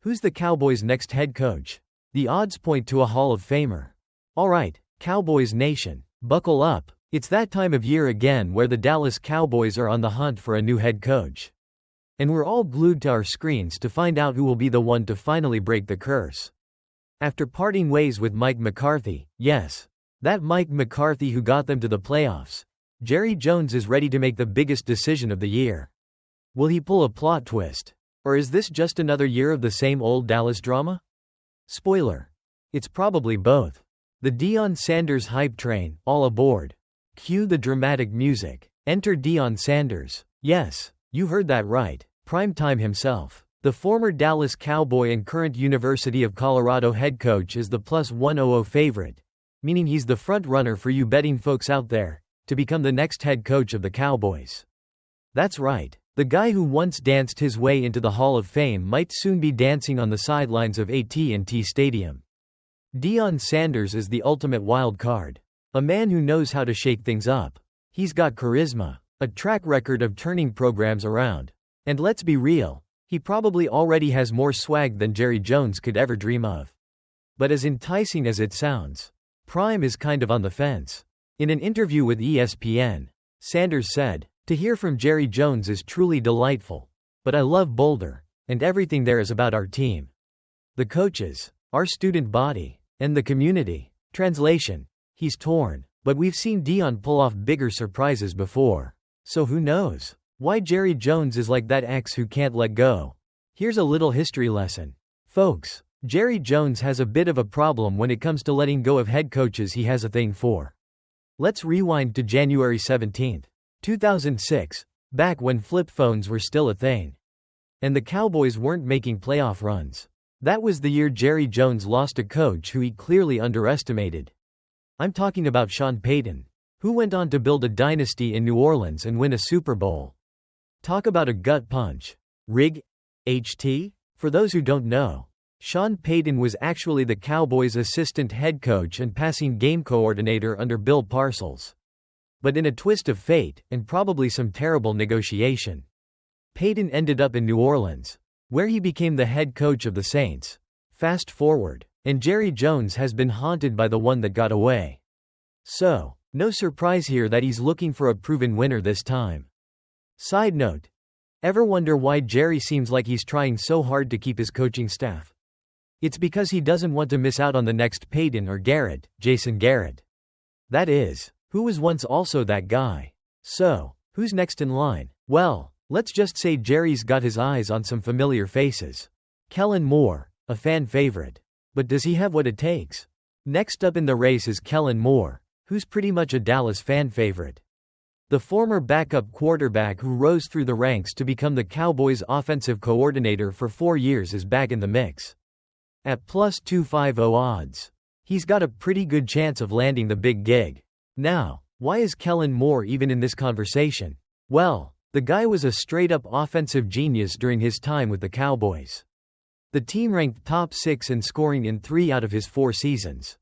Who's the Cowboys' next head coach? The odds point to a Hall of Famer. Alright, Cowboys Nation, buckle up. It's that time of year again where the Dallas Cowboys are on the hunt for a new head coach. And we're all glued to our screens to find out who will be the one to finally break the curse. After parting ways with Mike McCarthy, yes, that Mike McCarthy who got them to the playoffs, Jerry Jones is ready to make the biggest decision of the year. Will he pull a plot twist? Or is this just another year of the same old Dallas drama? Spoiler. It's probably both. The Deion Sanders hype train, all aboard. Cue the dramatic music. Enter Deion Sanders. Yes, you heard that right. Primetime himself. The former Dallas Cowboy and current University of Colorado head coach is the plus 100 favorite, meaning he's the front runner for you betting folks out there, to become the next head coach of the Cowboys. That's right. The guy who once danced his way into the Hall of Fame might soon be dancing on the sidelines of AT&T Stadium. Deion Sanders is the ultimate wild card. A man who knows how to shake things up. He's got charisma, a track record of turning programs around. And let's be real, he probably already has more swag than Jerry Jones could ever dream of. But as enticing as it sounds, Prime is kind of on the fence. In an interview with ESPN, Sanders said, "To hear from Jerry Jones is truly delightful. But I love Boulder, and everything there is about our team. The coaches, our student body, and the community." Translation: he's torn, but we've seen Deion pull off bigger surprises before. So who knows? Why Jerry Jones is like that ex who can't let go. Here's a little history lesson. Folks, Jerry Jones has a bit of a problem when it comes to letting go of head coaches he has a thing for. Let's rewind to January 17, 2006, back when flip phones were still a thing. And the Cowboys weren't making playoff runs. That was the year Jerry Jones lost a coach who he clearly underestimated. I'm talking about Sean Payton, who went on to build a dynasty in New Orleans and win a Super Bowl. Talk about a gut punch. Rig? HT? For those who don't know, Sean Payton was actually the Cowboys' assistant head coach and passing game coordinator under Bill Parcells. But in a twist of fate, and probably some terrible negotiation, Payton ended up in New Orleans, where he became the head coach of the Saints. Fast forward, and Jerry Jones has been haunted by the one that got away. So, no surprise here that he's looking for a proven winner this time. Side note: ever wonder why Jerry seems like he's trying so hard to keep his coaching staff? It's because he doesn't want to miss out on the next Payton or Garrett, Jason Garrett. That is, who was once also that guy. So, who's next in line? Well, let's just say Jerry's got his eyes on some familiar faces. Kellen Moore, a fan favorite. But does he have what it takes? Next up in the race is Kellen Moore, who's pretty much a Dallas fan favorite. The former backup quarterback who rose through the ranks to become the Cowboys' offensive coordinator for 4 years is back in the mix. At plus 250 odds, he's got a pretty good chance of landing the big gig. Now, why is Kellen Moore even in this conversation? Well, the guy was a straight-up offensive genius during his time with the Cowboys. The team ranked top 6 in scoring in 3 out of his 4 seasons.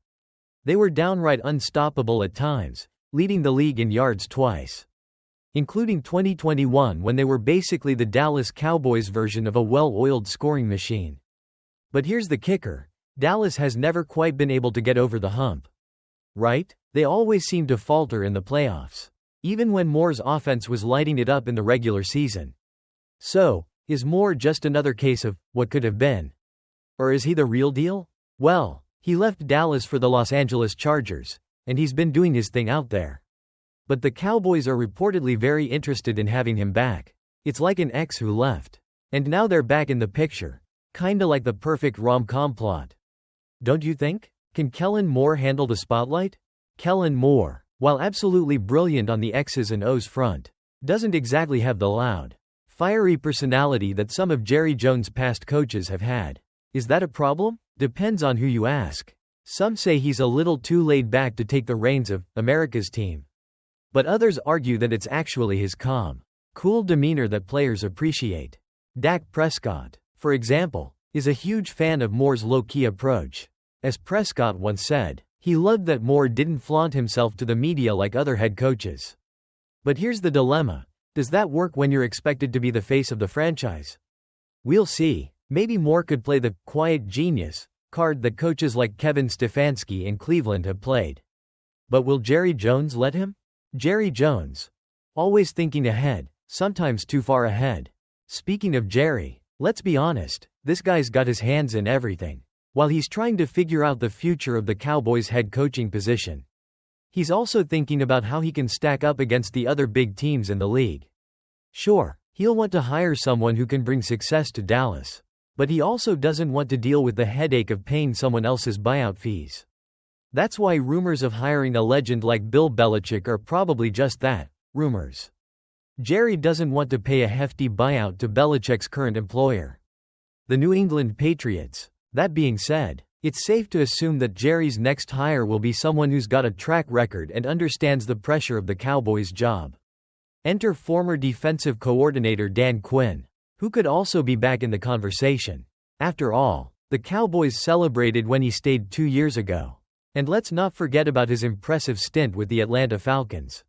They were downright unstoppable at times, leading the league in yards twice, including 2021 when they were basically the Dallas Cowboys version of a well-oiled scoring machine. But here's the kicker: Dallas has never quite been able to get over the hump. Right? They always seem to falter in the playoffs, even when Moore's offense was lighting it up in the regular season. So, is Moore just another case of what could have been? Or is he the real deal? Well, he left Dallas for the Los Angeles Chargers, and he's been doing his thing out there. But the Cowboys are reportedly very interested in having him back. It's like an ex who left, and now they're back in the picture. Kinda like the perfect rom-com plot. Don't you think? Can Kellen Moore handle the spotlight? Kellen Moore, while absolutely brilliant on the X's and O's front, doesn't exactly have the loud, fiery personality that some of Jerry Jones' past coaches have had. Is that a problem? Depends on who you ask. Some say he's a little too laid back to take the reins of America's team. But others argue that it's actually his calm, cool demeanor that players appreciate. Dak Prescott, for example, is a huge fan of Moore's low-key approach. As Prescott once said, he loved that Moore didn't flaunt himself to the media like other head coaches. But here's the dilemma: does that work when you're expected to be the face of the franchise? We'll see. Maybe Moore could play the quiet genius card that coaches like Kevin Stefanski in Cleveland have played. But will Jerry Jones let him? Jerry Jones. Always thinking ahead, sometimes too far ahead. Speaking of Jerry, let's be honest, this guy's got his hands in everything. While he's trying to figure out the future of the Cowboys' head coaching position, he's also thinking about how he can stack up against the other big teams in the league. Sure, he'll want to hire someone who can bring success to Dallas, but he also doesn't want to deal with the headache of paying someone else's buyout fees. That's why rumors of hiring a legend like Bill Belichick are probably just that, rumors. Jerry doesn't want to pay a hefty buyout to Belichick's current employer, the New England Patriots. That being said, it's safe to assume that Jerry's next hire will be someone who's got a track record and understands the pressure of the Cowboys' job. Enter former defensive coordinator Dan Quinn, who could also be back in the conversation. After all, the Cowboys celebrated when he stayed 2 years ago. And let's not forget about his impressive stint with the Atlanta Falcons.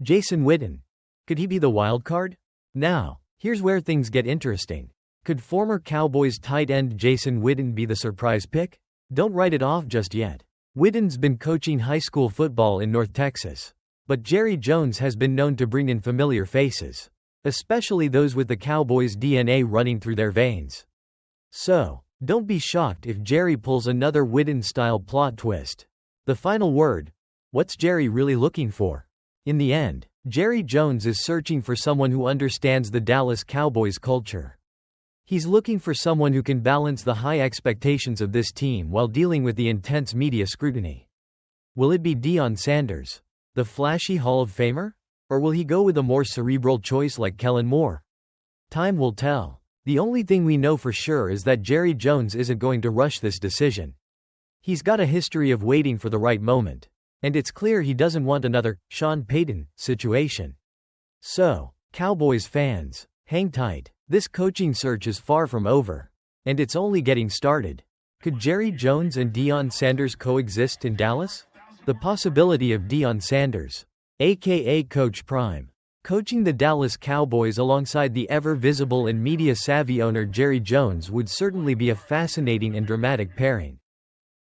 Jason Witten. Could he be the wild card? Now, here's where things get interesting. Could former Cowboys tight end Jason Witten be the surprise pick? Don't write it off just yet. Witten's been coaching high school football in North Texas. But Jerry Jones has been known to bring in familiar faces, especially those with the Cowboys' DNA running through their veins. So, don't be shocked if Jerry pulls another Witten-style plot twist. The final word: what's Jerry really looking for? In the end, Jerry Jones is searching for someone who understands the Dallas Cowboys culture. He's looking for someone who can balance the high expectations of this team while dealing with the intense media scrutiny. Will it be Deion Sanders, the flashy Hall of Famer? Or will he go with a more cerebral choice like Kellen Moore? Time will tell. The only thing we know for sure is that Jerry Jones isn't going to rush this decision. He's got a history of waiting for the right moment. And it's clear he doesn't want another Sean Payton situation. So, Cowboys fans, hang tight. This coaching search is far from over. And it's only getting started. Could Jerry Jones and Deion Sanders coexist in Dallas? The possibility of Deion Sanders, aka Coach Prime, coaching the Dallas Cowboys alongside the ever-visible and media-savvy owner Jerry Jones would certainly be a fascinating and dramatic pairing.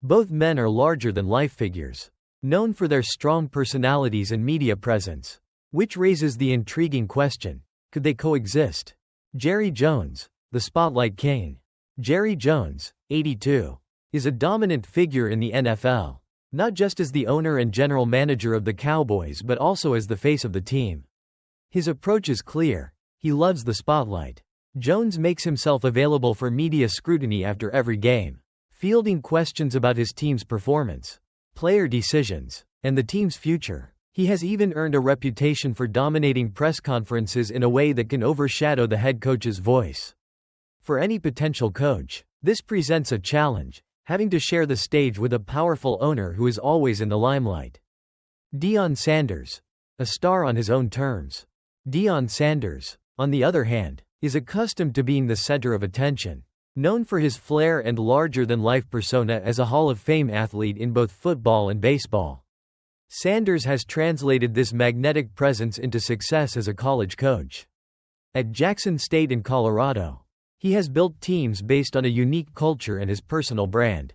Both men are larger-than-life figures, known for their strong personalities and media presence, which raises the intriguing question: could they coexist? Jerry Jones, the Spotlight King. Jerry Jones, 82, is a dominant figure in the NFL, not just as the owner and general manager of the Cowboys but also as the face of the team. His approach is clear. He loves the spotlight. Jones makes himself available for media scrutiny after every game, fielding questions about his team's performance, player decisions, and the team's future. He has even earned a reputation for dominating press conferences in a way that can overshadow the head coach's voice. For any potential coach, this presents a challenge, having to share the stage with a powerful owner who is always in the limelight. Deion Sanders, a star on his own terms. Deion Sanders, on the other hand, is accustomed to being the center of attention, known for his flair and larger-than-life persona as a Hall of Fame athlete in both football and baseball. Sanders has translated this magnetic presence into success as a college coach. At Jackson State in Colorado, he has built teams based on a unique culture and his personal brand.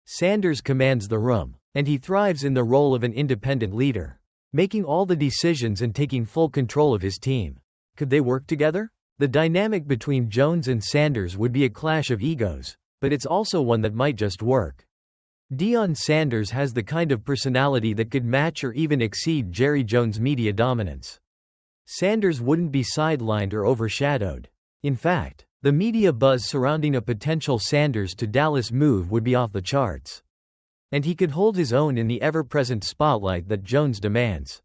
Sanders commands the room, and he thrives in the role of an independent leader, making all the decisions and taking full control of his team. Could they work together? The dynamic between Jones and Sanders would be a clash of egos, but it's also one that might just work. Deion Sanders has the kind of personality that could match or even exceed Jerry Jones' media dominance. Sanders wouldn't be sidelined or overshadowed. In fact, the media buzz surrounding a potential Sanders to Dallas move would be off the charts. And he could hold his own in the ever-present spotlight that Jones demands.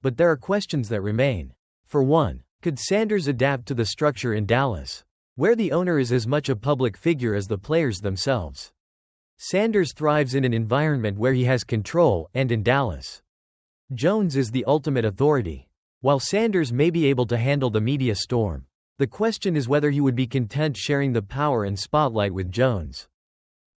But there are questions that remain. For one, could Sanders adapt to the structure in Dallas, where the owner is as much a public figure as the players themselves? Sanders thrives in an environment where he has control, and in Dallas, Jones is the ultimate authority. While Sanders may be able to handle the media storm, the question is whether he would be content sharing the power and spotlight with Jones.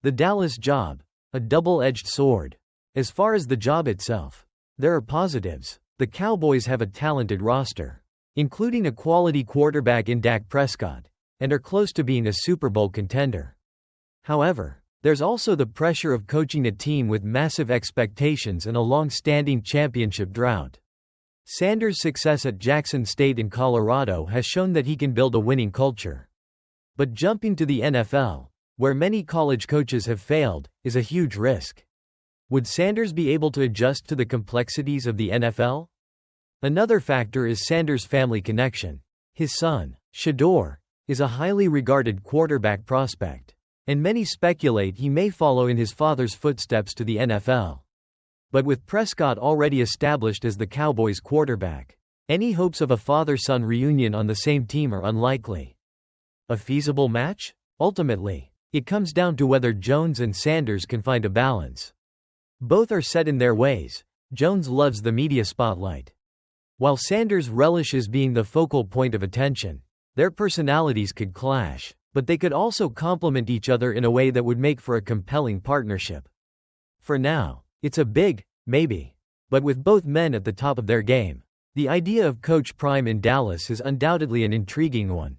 The Dallas job, a double-edged sword. As far as the job itself, there are positives. The Cowboys have a talented roster, including a quality quarterback in Dak Prescott, and are close to being a Super Bowl contender. However, there's also the pressure of coaching a team with massive expectations and a long-standing championship drought. Sanders' success at Jackson State in Colorado has shown that he can build a winning culture. But jumping to the NFL, where many college coaches have failed, is a huge risk. Would Sanders be able to adjust to the complexities of the NFL? Another factor is Sanders' family connection. His son, Shedeur, is a highly regarded quarterback prospect, and many speculate he may follow in his father's footsteps to the NFL. But with Prescott already established as the Cowboys' quarterback, any hopes of a father-son reunion on the same team are unlikely. A feasible match? Ultimately, it comes down to whether Jones and Sanders can find a balance. Both are set in their ways. Jones loves the media spotlight, while Sanders relishes being the focal point of attention. Their personalities could clash, but they could also complement each other in a way that would make for a compelling partnership. For now, it's a big maybe. But with both men at the top of their game, the idea of Coach Prime in Dallas is undoubtedly an intriguing one.